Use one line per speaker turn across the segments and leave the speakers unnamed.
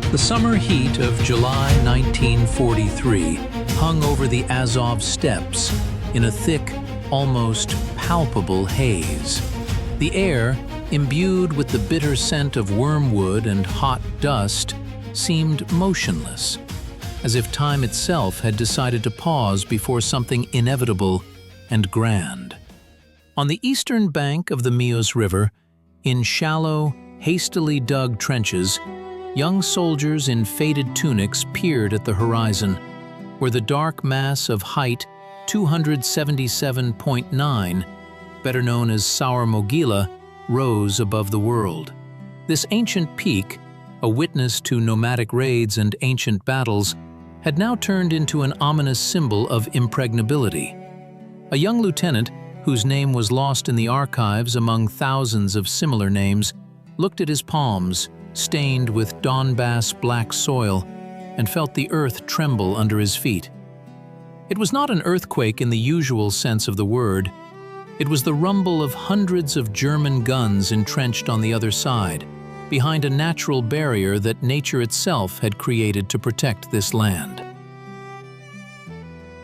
The summer heat of July 1943 hung over the Azov steppes in a thick, almost palpable haze. The air, imbued with the bitter scent of wormwood and hot dust, seemed motionless, as if time itself had decided to pause before something inevitable and grand. On the eastern bank of the Mius River, in shallow, hastily dug trenches, young soldiers in faded tunics peered at the horizon, where the dark mass of height 277.9, better known as Saur-Mogila, rose above the world. This ancient peak, a witness to nomadic raids and ancient battles, had now turned into an ominous symbol of impregnability. A young lieutenant, whose name was lost in the archives among thousands of similar names, looked at his palms, stained with Donbass black soil, and felt the earth tremble under his feet. It was not an earthquake in the usual sense of the word. It was the rumble of hundreds of German guns entrenched on the other side, behind a natural barrier that nature itself had created to protect this land.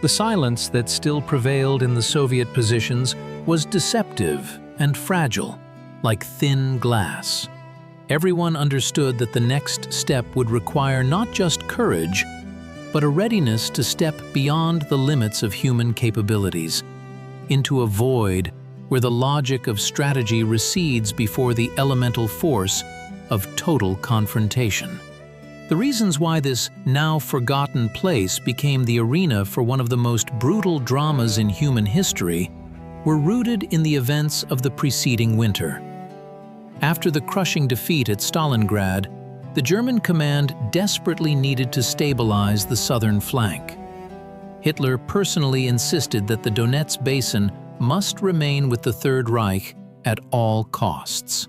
The silence that still prevailed in the Soviet positions was deceptive and fragile, like thin glass. Everyone understood that the next step would require not just courage, but a readiness to step beyond the limits of human capabilities, into a void where the logic of strategy recedes before the elemental force of total confrontation. The reasons why this now forgotten place became the arena for one of the most brutal dramas in human history were rooted in the events of the preceding winter. After the crushing defeat at Stalingrad, the German command desperately needed to stabilize the southern flank. Hitler personally insisted that the Donetsk basin must remain with the Third Reich at all costs.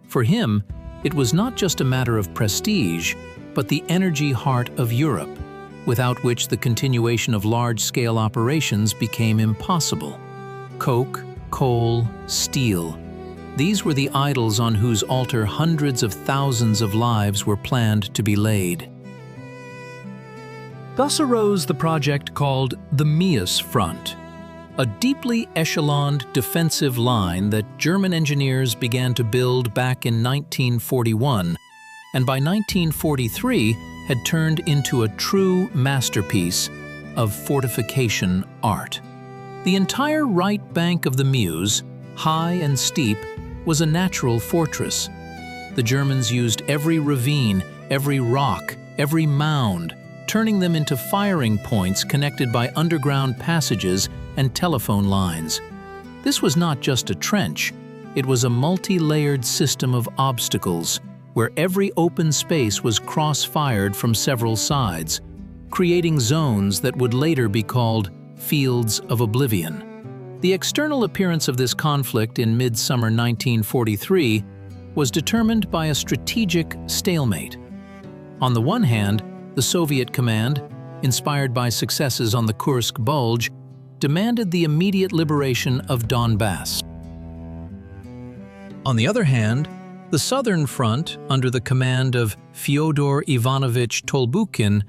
For him, it was not just a matter of prestige, but the energy heart of Europe, without which the continuation of large-scale operations became impossible. Coke, coal, steel. These were the idols on whose altar hundreds of thousands of lives were planned to be laid. Thus arose the project called the Mius Front, a deeply echeloned defensive line that German engineers began to build back in 1941, and by 1943 had turned into a true masterpiece of fortification art. The entire right bank of the Mius, high and steep, was a natural fortress. The Germans used every ravine, every rock, every mound, turning them into firing points connected by underground passages and telephone lines. This was not just a trench, it was a multi-layered system of obstacles, where every open space was cross-fired from several sides, creating zones that would later be called fields of oblivion. The external appearance of this conflict in midsummer 1943 was determined by a strategic stalemate. On the one hand, the Soviet command, inspired by successes on the Kursk Bulge, demanded the immediate liberation of Donbass. On the other hand, the Southern Front, under the command of Fyodor Ivanovich Tolbukin,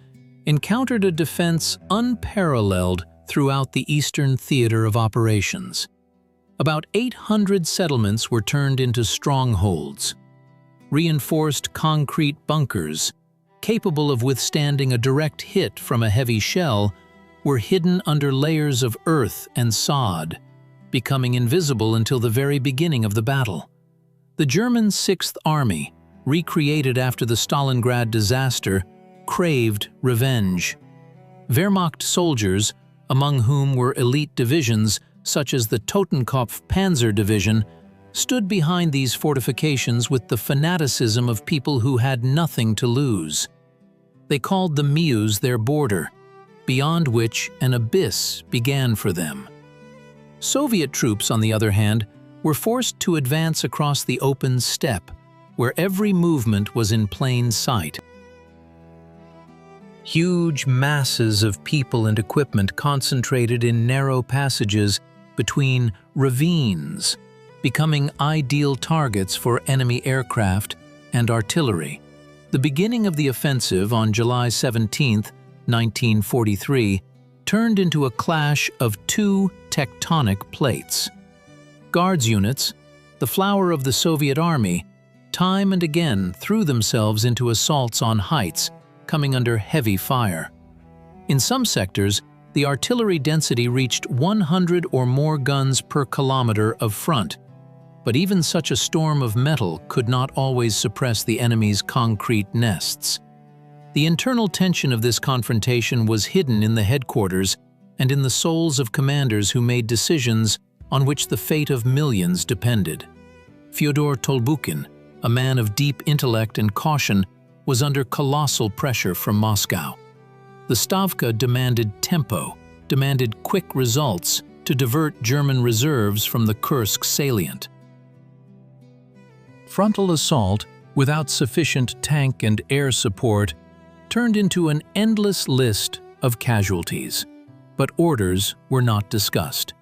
encountered a defense unparalleled throughout the eastern theater of operations. About 800 settlements were turned into strongholds. Reinforced concrete bunkers, capable of withstanding a direct hit from a heavy shell, were hidden under layers of earth and sod, becoming invisible until the very beginning of the battle. The German Sixth Army, recreated after the Stalingrad disaster, craved revenge. Wehrmacht soldiers, among whom were elite divisions such as the Totenkopf Panzer Division, stood behind these fortifications with the fanaticism of people who had nothing to lose. They called the Mius their border, beyond which an abyss began for them. Soviet troops, on the other hand, were forced to advance across the open steppe, where every movement was in plain sight. Huge masses of people and equipment concentrated in narrow passages between ravines, becoming ideal targets for enemy aircraft and artillery. The beginning of the offensive on July 17, 1943, turned into a clash of two tectonic plates. Guards units, the flower of the Soviet Army, time and again threw themselves into assaults on heights, coming under heavy fire. In some sectors, the artillery density reached 100 or more guns per kilometer of front, but even such a storm of metal could not always suppress the enemy's concrete nests. The internal tension of this confrontation was hidden in the headquarters and in the souls of commanders who made decisions on which the fate of millions depended. Fyodor Tolbukin, a man of deep intellect and caution, was under colossal pressure from Moscow. The Stavka demanded tempo, demanded quick results to divert German reserves from the Kursk salient. Frontal assault, without sufficient tank and air support, turned into an endless list of casualties, but orders were not discussed.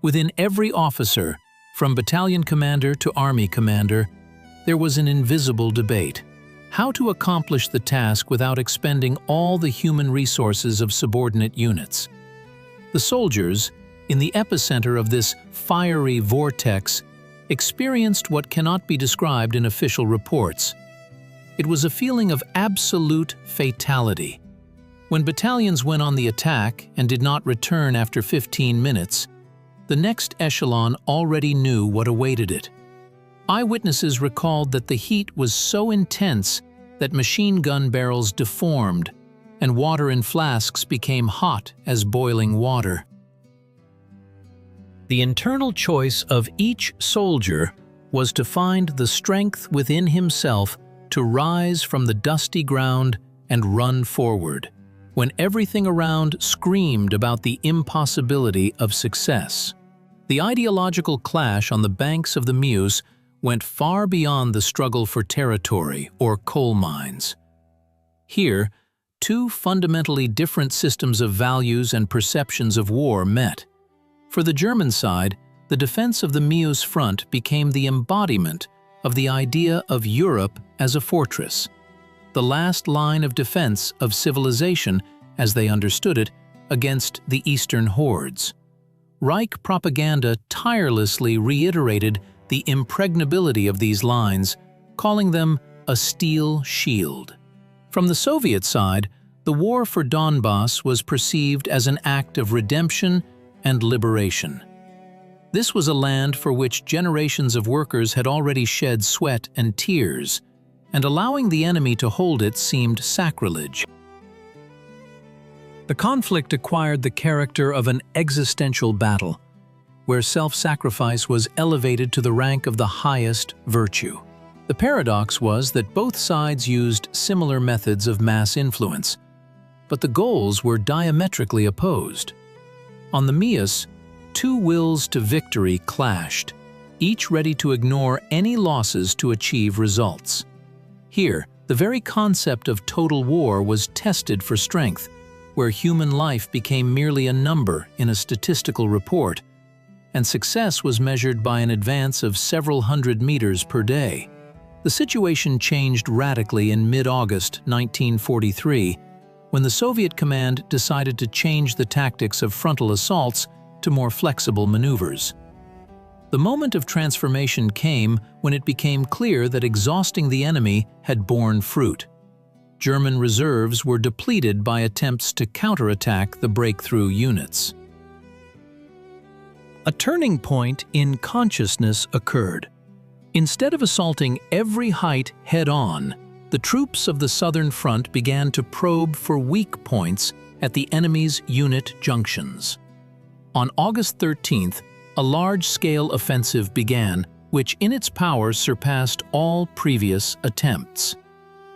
Within every officer, from battalion commander to army commander, there was an invisible debate: how to accomplish the task without expending all the human resources of subordinate units. The soldiers, in the epicenter of this fiery vortex, experienced what cannot be described in official reports. It was a feeling of absolute fatality. When battalions went on the attack and did not return after 15 minutes, the next echelon already knew what awaited it. Eyewitnesses recalled that the heat was so intense that machine gun barrels deformed and water in flasks became hot as boiling water. The internal choice of each soldier was to find the strength within himself to rise from the dusty ground and run forward, when everything around screamed about the impossibility of success. The ideological clash on the banks of the Mius went far beyond the struggle for territory or coal mines. Here, two fundamentally different systems of values and perceptions of war met. For the German side, the defense of the Mius Front became the embodiment of the idea of Europe as a fortress, the last line of defense of civilization, as they understood it, against the Eastern hordes. Reich propaganda tirelessly reiterated the impregnability of these lines, calling them a steel shield. From the Soviet side, the war for Donbass was perceived as an act of redemption and liberation. This was a land for which generations of workers had already shed sweat and tears, and allowing the enemy to hold it seemed sacrilege. The conflict acquired the character of an existential battle, where self-sacrifice was elevated to the rank of the highest virtue. The paradox was that both sides used similar methods of mass influence, but the goals were diametrically opposed. On the Mius, two wills to victory clashed, each ready to ignore any losses to achieve results. Here, the very concept of total war was tested for strength, where human life became merely a number in a statistical report, and success was measured by an advance of several hundred meters per day. The situation changed radically in mid-August 1943, when the Soviet command decided to change the tactics of frontal assaults to more flexible maneuvers. The moment of transformation came when it became clear that exhausting the enemy had borne fruit. German reserves were depleted by attempts to counterattack the breakthrough units. A turning point in consciousness occurred. Instead of assaulting every height head-on, the troops of the Southern Front began to probe for weak points at the enemy's unit junctions. On August 13th, a large-scale offensive began, which in its power surpassed all previous attempts.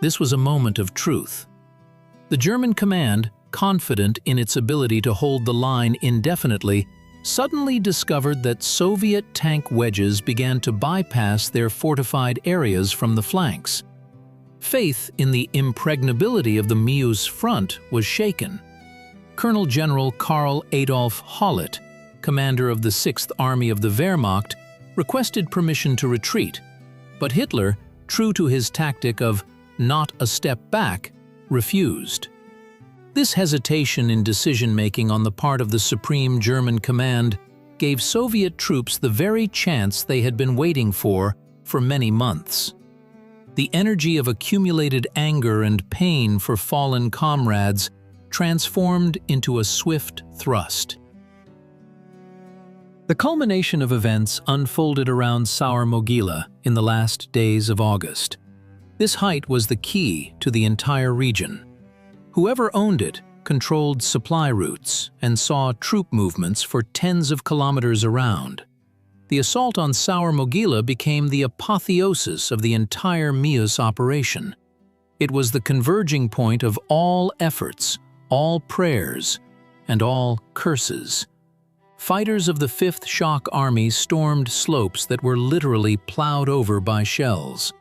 This was a moment of truth. The German command, confident in its ability to hold the line indefinitely, suddenly discovered that Soviet tank wedges began to bypass their fortified areas from the flanks. Faith in the impregnability of the Mius Front was shaken. Colonel General Karl Adolf Hollet, commander of the 6th Army of the Wehrmacht, requested permission to retreat, but Hitler, true to his tactic of not a step back, refused. This hesitation in decision-making on the part of the Supreme German Command gave Soviet troops the very chance they had been waiting for many months. The energy of accumulated anger and pain for fallen comrades transformed into a swift thrust. The culmination of events unfolded around Saur-Mogila in the last days of August. This height was the key to the entire region. Whoever owned it controlled supply routes and saw troop movements for tens of kilometers around. The assault on Saur-Mogila became the apotheosis of the entire Mius operation. It was the converging point of all efforts, all prayers, and all curses. Fighters of the 5th Shock Army stormed slopes that were literally plowed over by shells.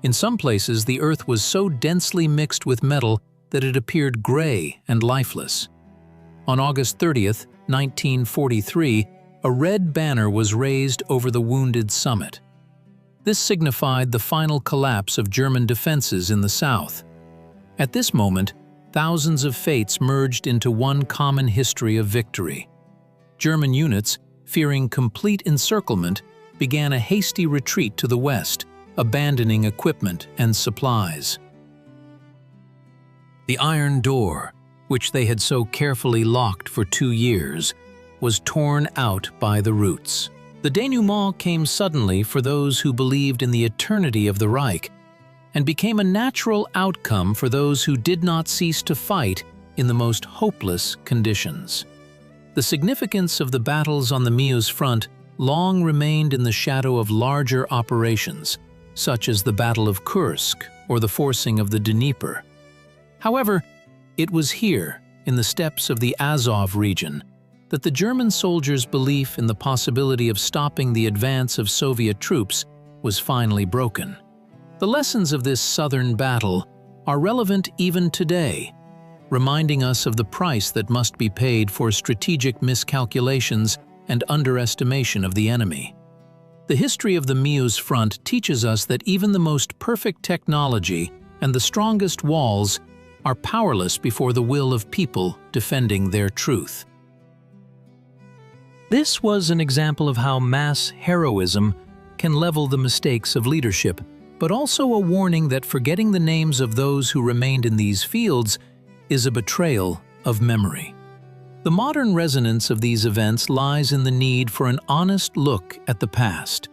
In some places, the earth was so densely mixed with metal that it appeared gray and lifeless. On August 30th, 1943, a red banner was raised over the wounded summit. This signified the final collapse of German defenses in the south. At this moment, thousands of fates merged into one common history of victory. German units, fearing complete encirclement, began a hasty retreat to the west, abandoning equipment and supplies. The iron door, which they had so carefully locked for 2 years, was torn out by the roots. The denouement came suddenly for those who believed in the eternity of the Reich, and became a natural outcome for those who did not cease to fight in the most hopeless conditions. The significance of the battles on the Mius Front long remained in the shadow of larger operations, such as the Battle of Kursk or the forcing of the Dnieper. However, it was here, in the steppes of the Azov region, that the German soldiers' belief in the possibility of stopping the advance of Soviet troops was finally broken. The lessons of this southern battle are relevant even today, reminding us of the price that must be paid for strategic miscalculations and underestimation of the enemy. The history of the Mius Front teaches us that even the most perfect technology and the strongest walls are powerless before the will of people defending their truth. This was an example of how mass heroism can level the mistakes of leadership, but also a warning that forgetting the names of those who remained in these fields is a betrayal of memory. The modern resonance of these events lies in the need for an honest look at the past,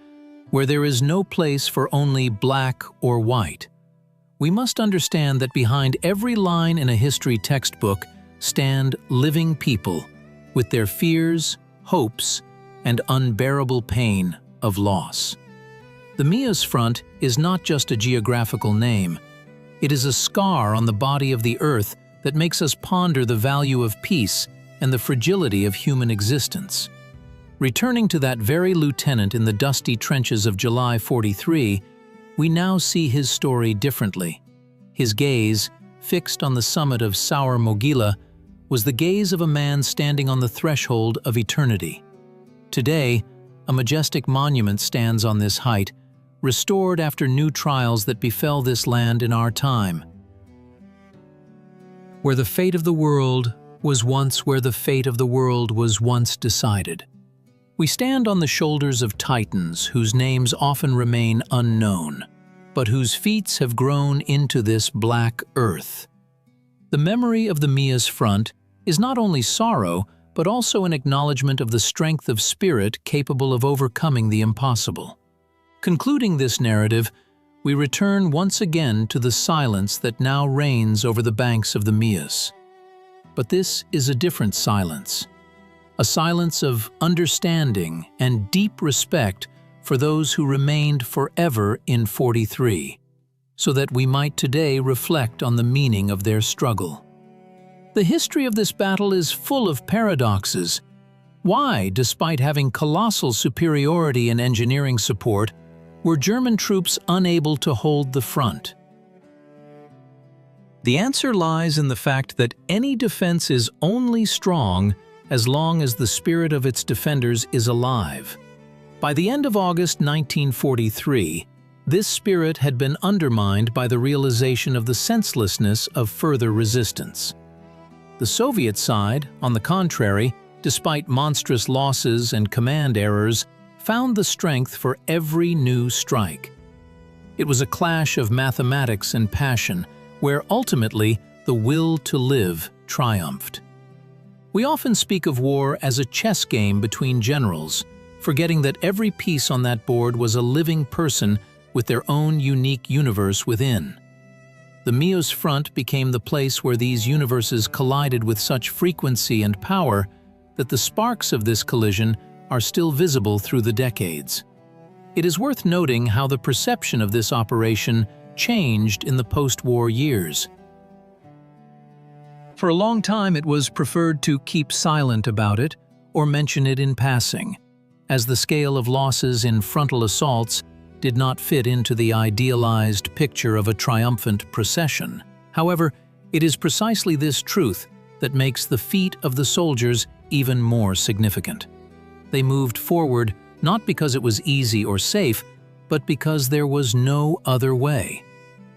where there is no place for only black or white. We must understand that behind every line in a history textbook stand living people with their fears, hopes, and unbearable pain of loss. The Mius Front is not just a geographical name. It is a scar on the body of the earth that makes us ponder the value of peace and the fragility of human existence. Returning to that very lieutenant in the dusty trenches of July 43, we now see his story differently. His gaze, fixed on the summit of Saur-Mogila, was the gaze of a man standing on the threshold of eternity. Today, a majestic monument stands on this height, restored after new trials that befell this land in our time. Where the fate of the world was once where the fate of the world was once decided. We stand on the shoulders of titans whose names often remain unknown, but whose feats have grown into this black earth. The memory of the Mius Front is not only sorrow, but also an acknowledgement of the strength of spirit capable of overcoming the impossible. Concluding this narrative, we return once again to the silence that now reigns over the banks of the Mius. But this is a different silence, a silence of understanding and deep respect for those who remained forever in 43, so that we might today reflect on the meaning of their struggle. The history of this battle is full of paradoxes. Why, despite having colossal superiority in engineering support, were German troops unable to hold the front? The answer lies in the fact that any defense is only strong as long as the spirit of its defenders is alive. By the end of August 1943, This spirit had been undermined by the realization of the senselessness of further resistance. The Soviet side, on the contrary, despite monstrous losses and command errors, found the strength for every new strike. It was a clash of mathematics and passion, where ultimately the will to live triumphed. We often speak of war as a chess game between generals, forgetting that every piece on that board was a living person with their own unique universe within. The Mius Front became the place where these universes collided with such frequency and power that the sparks of this collision are still visible through the decades. It is worth noting how the perception of this operation changed in the post-war years. For a long time, it was preferred to keep silent about it or mention it in passing, as the scale of losses in frontal assaults did not fit into the idealized picture of a triumphant procession. However, it is precisely this truth that makes the feat of the soldiers even more significant. They moved forward not because it was easy or safe, but because there was no other way.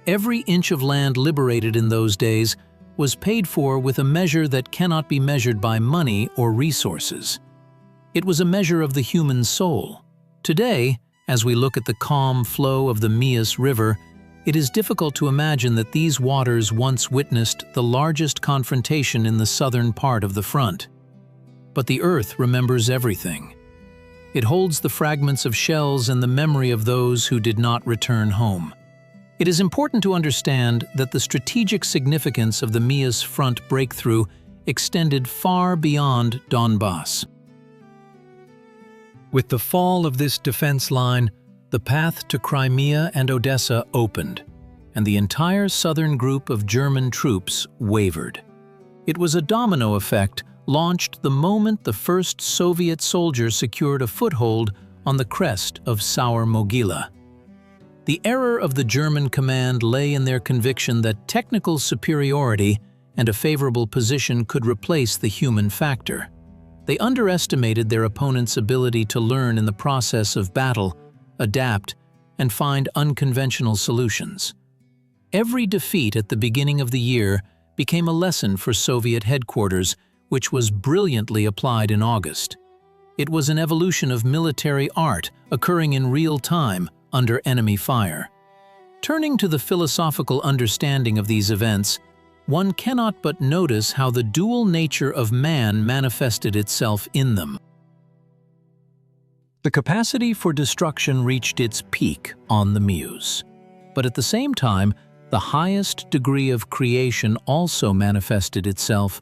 Every inch of land liberated in those days was paid for with a measure that cannot be measured by money or resources. It was a measure of the human soul. Today, as we look at the calm flow of the Mius River, it is difficult to imagine that these waters once witnessed the largest confrontation in the southern part of the front. But the earth remembers everything. It holds the fragments of shells and the memory of those who did not return home. It is important to understand that the strategic significance of the Mius Front breakthrough extended far beyond Donbass. With the fall of this defense line, the path to Crimea and Odessa opened, and the entire southern group of German troops wavered. It was a domino effect launched the moment the first Soviet soldier secured a foothold on the crest of Saur-Mogila. The error of the German command lay in their conviction that technical superiority and a favorable position could replace the human factor. They underestimated their opponent's ability to learn in the process of battle, adapt, and find unconventional solutions. Every defeat at the beginning of the year became a lesson for Soviet headquarters, which was brilliantly applied in August. It was an evolution of military art occurring in real time under enemy fire. Turning to the philosophical understanding of these events, one cannot but notice how the dual nature of man manifested itself in them. The capacity for destruction reached its peak on the Mius, but at the same time, the highest degree of creation also manifested itself,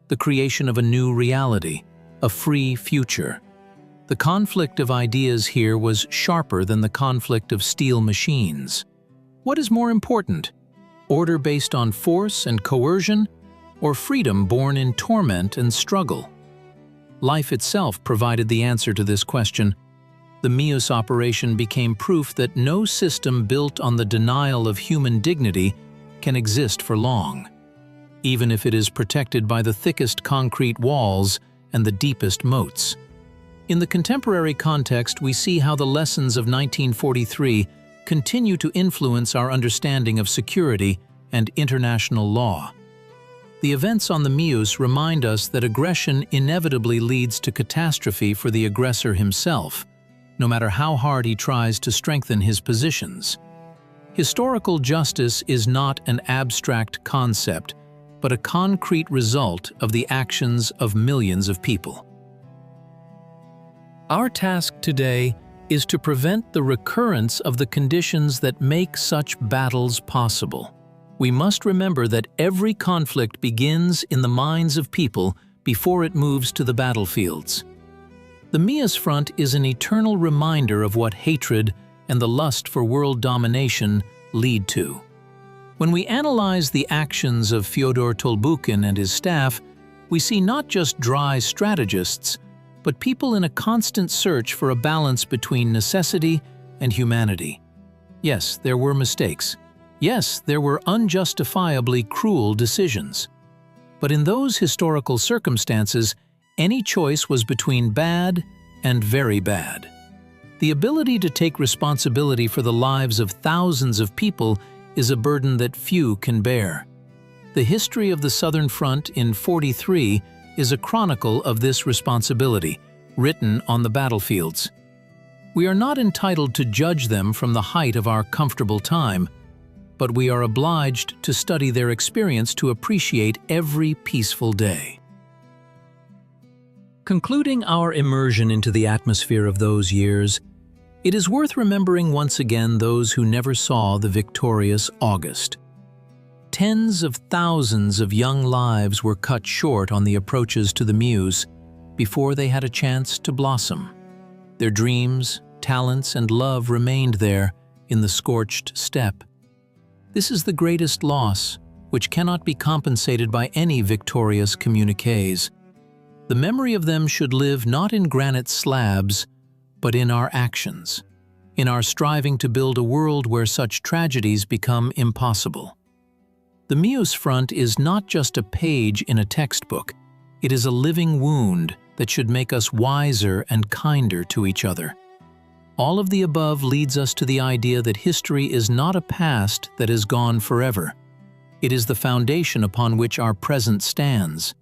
the creation of a new reality, a free future. The conflict of ideas here was sharper than the conflict of steel machines. What is more important? Order based on force and coercion, or freedom born in torment and struggle? Life itself provided the answer to this question. The Mius operation became proof that no system built on the denial of human dignity can exist for long, even if it is protected by the thickest concrete walls and the deepest moats. In the contemporary context, we see how the lessons of 1943 continue to influence our understanding of security and international law. The events on the Mius remind us that aggression inevitably leads to catastrophe for the aggressor himself, no matter how hard he tries to strengthen his positions. Historical justice is not an abstract concept, but a concrete result of the actions of millions of people. Our task today is to prevent the recurrence of the conditions that make such battles possible. We must remember that every conflict begins in the minds of people before it moves to the battlefields. The Mius Front is an eternal reminder of what hatred and the lust for world domination lead to. When we analyze the actions of Fyodor Tolbukhin and his staff, we see not just dry strategists, but people in a constant search for a balance between necessity and humanity. Yes, there were mistakes. Yes, there were unjustifiably cruel decisions. But in those historical circumstances, any choice was between bad and very bad. The ability to take responsibility for the lives of thousands of people is a burden that few can bear. The history of the Southern Front in '43 is a chronicle of this responsibility, written on the battlefields. We are not entitled to judge them from the height of our comfortable time, but we are obliged to study their experience to appreciate every peaceful day. Concluding our immersion into the atmosphere of those years, it is worth remembering once again those who never saw the victorious August. Tens of thousands of young lives were cut short on the approaches to the Mius before they had a chance to blossom. Their dreams, talents, and love remained there in the scorched steppe. This is the greatest loss, which cannot be compensated by any victorious communiques. The memory of them should live not in granite slabs, but in our actions, in our striving to build a world where such tragedies become impossible. The Mius Front is not just a page in a textbook, it is a living wound that should make us wiser and kinder to each other. All of the above leads us to the idea that history is not a past that is gone forever. It is the foundation upon which our present stands.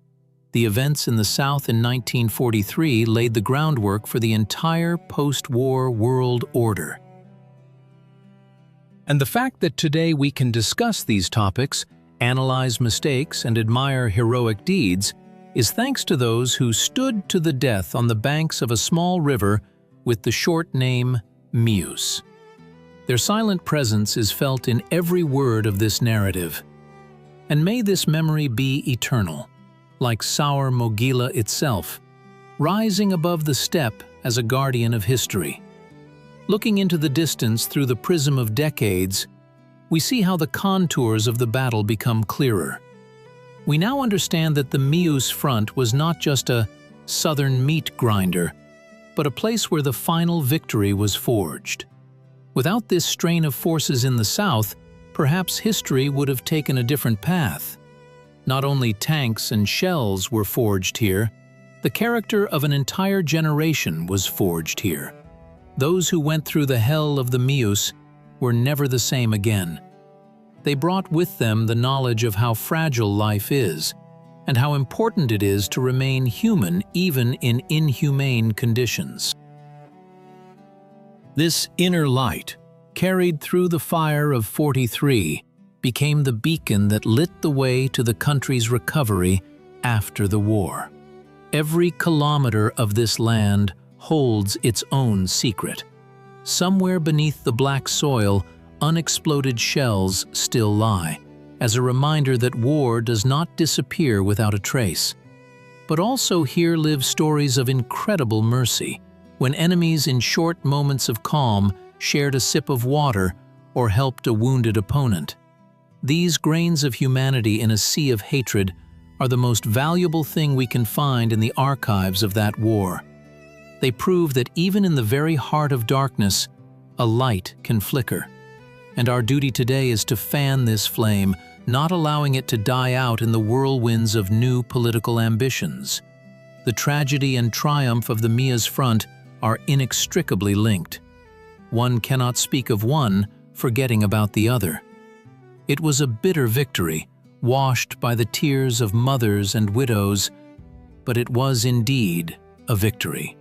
The events in the South in 1943 laid the groundwork for the entire post-war world order. And the fact that today we can discuss these topics, analyze mistakes, and admire heroic deeds is thanks to those who stood to the death on the banks of a small river with the short name Mius. Their silent presence is felt in every word of this narrative. And may this memory be eternal, like Saur-Mogila itself, rising above the steppe as a guardian of history. Looking into the distance through the prism of decades, we see how the contours of the battle become clearer. We now understand that the Mius Front was not just a southern meat grinder, but a place where the final victory was forged. Without this strain of forces in the south, perhaps history would have taken a different path. Not only tanks and shells were forged here, the character of an entire generation was forged here. Those who went through the hell of the Mius were never the same again. They brought with them the knowledge of how fragile life is, and how important it is to remain human even in inhumane conditions. This inner light, carried through the fire of '43, became the beacon that lit the way to the country's recovery after the war. Every kilometer of this land holds its own secret. Somewhere beneath the black soil, unexploded shells still lie, as a reminder that war does not disappear without a trace. But also here live stories of incredible mercy, when enemies in short moments of calm shared a sip of water or helped a wounded opponent. These grains of humanity in a sea of hatred are the most valuable thing we can find in the archives of that war. They prove that even in the very heart of darkness, a light can flicker. And our duty today is to fan this flame, not allowing it to die out in the whirlwinds of new political ambitions. The tragedy and triumph of the Mius Front are inextricably linked. One cannot speak of one, forgetting about the other. It was a bitter victory, washed by the tears of mothers and widows, but it was indeed a victory.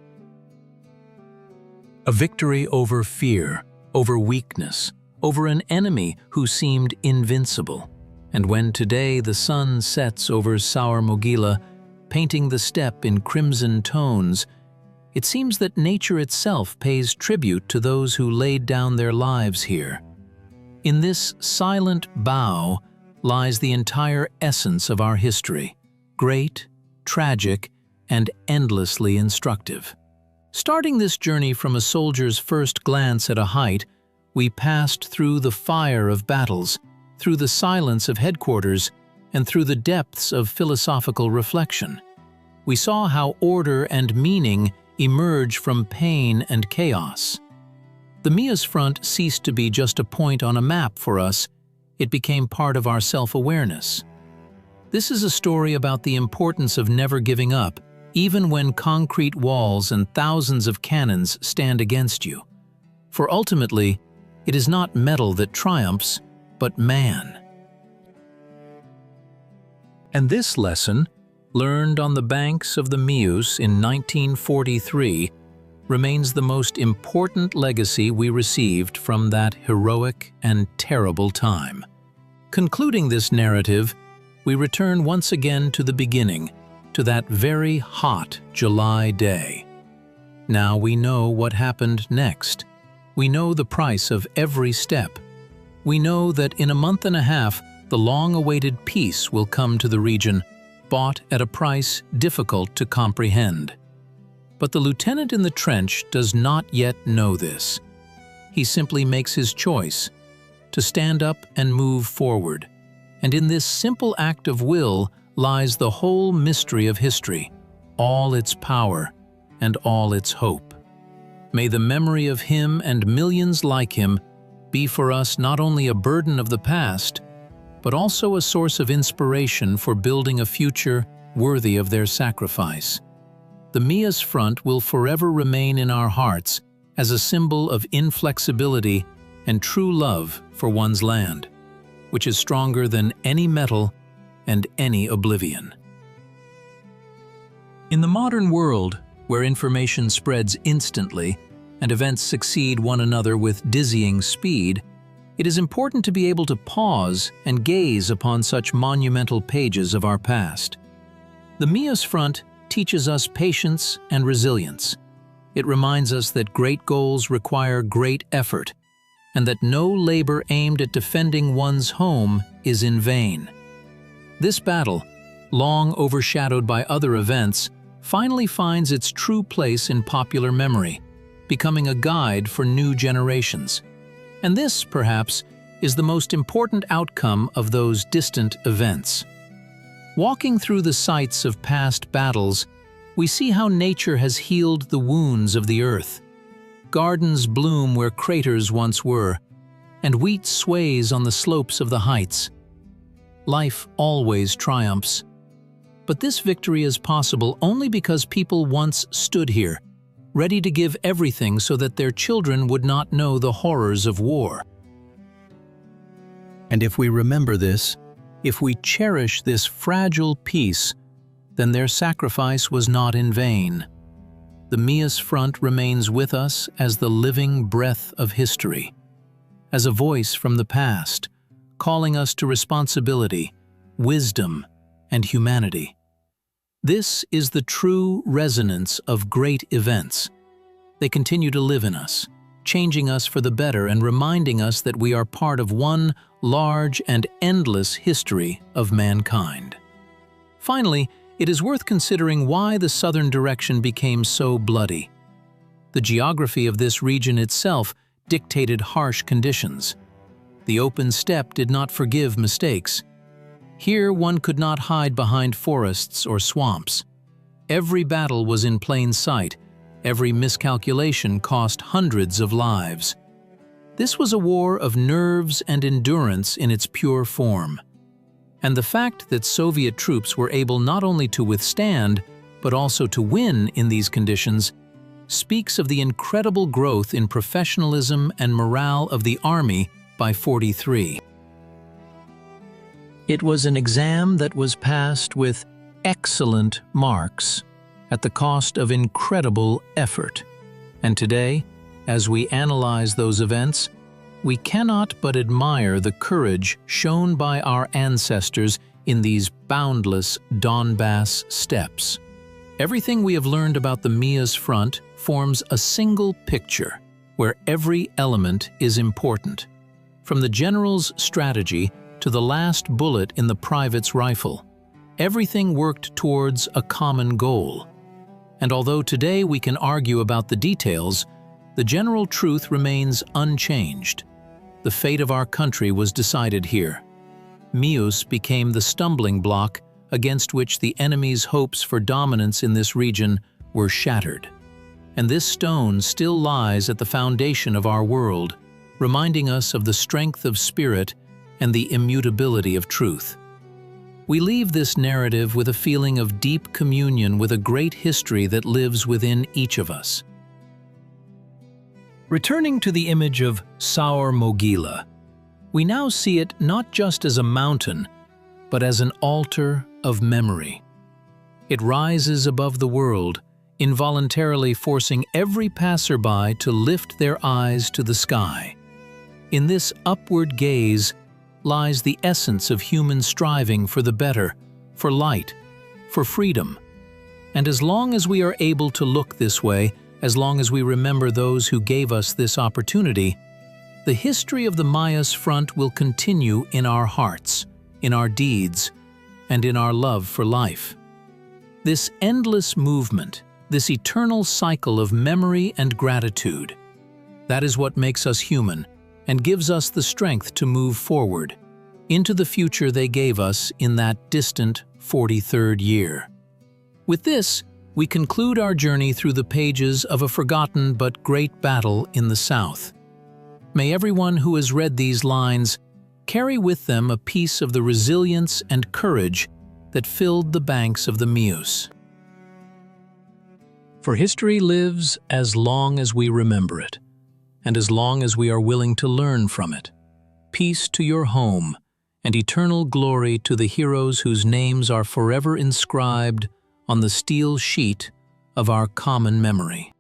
A victory over fear, over weakness, over an enemy who seemed invincible. And when today the sun sets over Saur-Mogila, painting the steppe in crimson tones, it seems that nature itself pays tribute to those who laid down their lives here. In this silent bow lies the entire essence of our history, great, tragic, and endlessly instructive. Starting this journey from a soldier's first glance at a height, we passed through the fire of battles, through the silence of headquarters, and through the depths of philosophical reflection. We saw how order and meaning emerge from pain and chaos. The Mius Front ceased to be just a point on a map for us. It became part of our self-awareness. This is a story about the importance of never giving up even when concrete walls and thousands of cannons stand against you. For ultimately, it is not metal that triumphs, but man. And this lesson, learned on the banks of the Mius in 1943, remains the most important legacy we received from that heroic and terrible time. Concluding this narrative, we return once again to the beginning, to that very hot July day. Now we know what happened next. We know the price of every step. We know that in a month and a half, the long-awaited peace will come to the region, bought at a price difficult to comprehend. But the lieutenant in the trench does not yet know this. He simply makes his choice, to stand up and move forward. And in this simple act of will lies the whole mystery of history, all its power and all its hope. May the memory of him and millions like him be for us not only a burden of the past, but also a source of inspiration for building a future worthy of their sacrifice. The Mius Front will forever remain in our hearts as a symbol of inflexibility and true love for one's land, which is stronger than any metal and any oblivion. In the modern world, where information spreads instantly and events succeed one another with dizzying speed, it is important to be able to pause and gaze upon such monumental pages of our past. The Mius Front teaches us patience and resilience. It reminds us that great goals require great effort, and that no labor aimed at defending one's home is in vain. This battle, long overshadowed by other events, finally finds its true place in popular memory, becoming a guide for new generations. And this, perhaps, is the most important outcome of those distant events. Walking through the sites of past battles, we see how nature has healed the wounds of the earth. Gardens bloom where craters once were, and wheat sways on the slopes of the heights. Life always triumphs. But this victory is possible only because people once stood here, ready to give everything so that their children would not know the horrors of war. And if we remember this, if we cherish this fragile peace, then their sacrifice was not in vain. The Mius Front remains with us as the living breath of history, as a voice from the past, calling us to responsibility, wisdom, and humanity. This is the true resonance of great events. They continue to live in us, changing us for the better and reminding us that we are part of one large and endless history of mankind. Finally, it is worth considering why the southern direction became so bloody. The geography of this region itself dictated harsh conditions. The open steppe did not forgive mistakes. Here one could not hide behind forests or swamps. Every battle was in plain sight. Every miscalculation cost hundreds of lives. This was a war of nerves and endurance in its pure form. And the fact that Soviet troops were able not only to withstand, but also to win in these conditions, speaks of the incredible growth in professionalism and morale of the army by 43. It was an exam that was passed with excellent marks, at the cost of incredible effort. And today, as we analyze those events, we cannot but admire the courage shown by our ancestors in these boundless Donbass steppes. Everything we have learned about the Mius Front forms a single picture, where every element is important. From the general's strategy to the last bullet in the private's rifle, everything worked towards a common goal. And although today we can argue about the details, the general truth remains unchanged. The fate of our country was decided here. Mius became the stumbling block against which the enemy's hopes for dominance in this region were shattered. And this stone still lies at the foundation of our world, reminding us of the strength of spirit and the immutability of truth. We leave this narrative with a feeling of deep communion with a great history that lives within each of us. Returning to the image of Saur-Mogila, we now see it not just as a mountain, but as an altar of memory. It rises above the world, involuntarily forcing every passerby to lift their eyes to the sky. In this upward gaze lies the essence of human striving for the better, for light, for freedom. And as long as we are able to look this way, as long as we remember those who gave us this opportunity, the history of the Mius Front will continue in our hearts, in our deeds, and in our love for life. This endless movement, this eternal cycle of memory and gratitude, that is what makes us human and gives us the strength to move forward into the future they gave us in that distant 43rd year. With this, we conclude our journey through the pages of a forgotten but great battle in the South. May everyone who has read these lines carry with them a piece of the resilience and courage that filled the banks of the Mius. For history lives as long as we remember it, and as long as we are willing to learn from it. Peace to your home, and eternal glory to the heroes whose names are forever inscribed on the steel sheet of our common memory.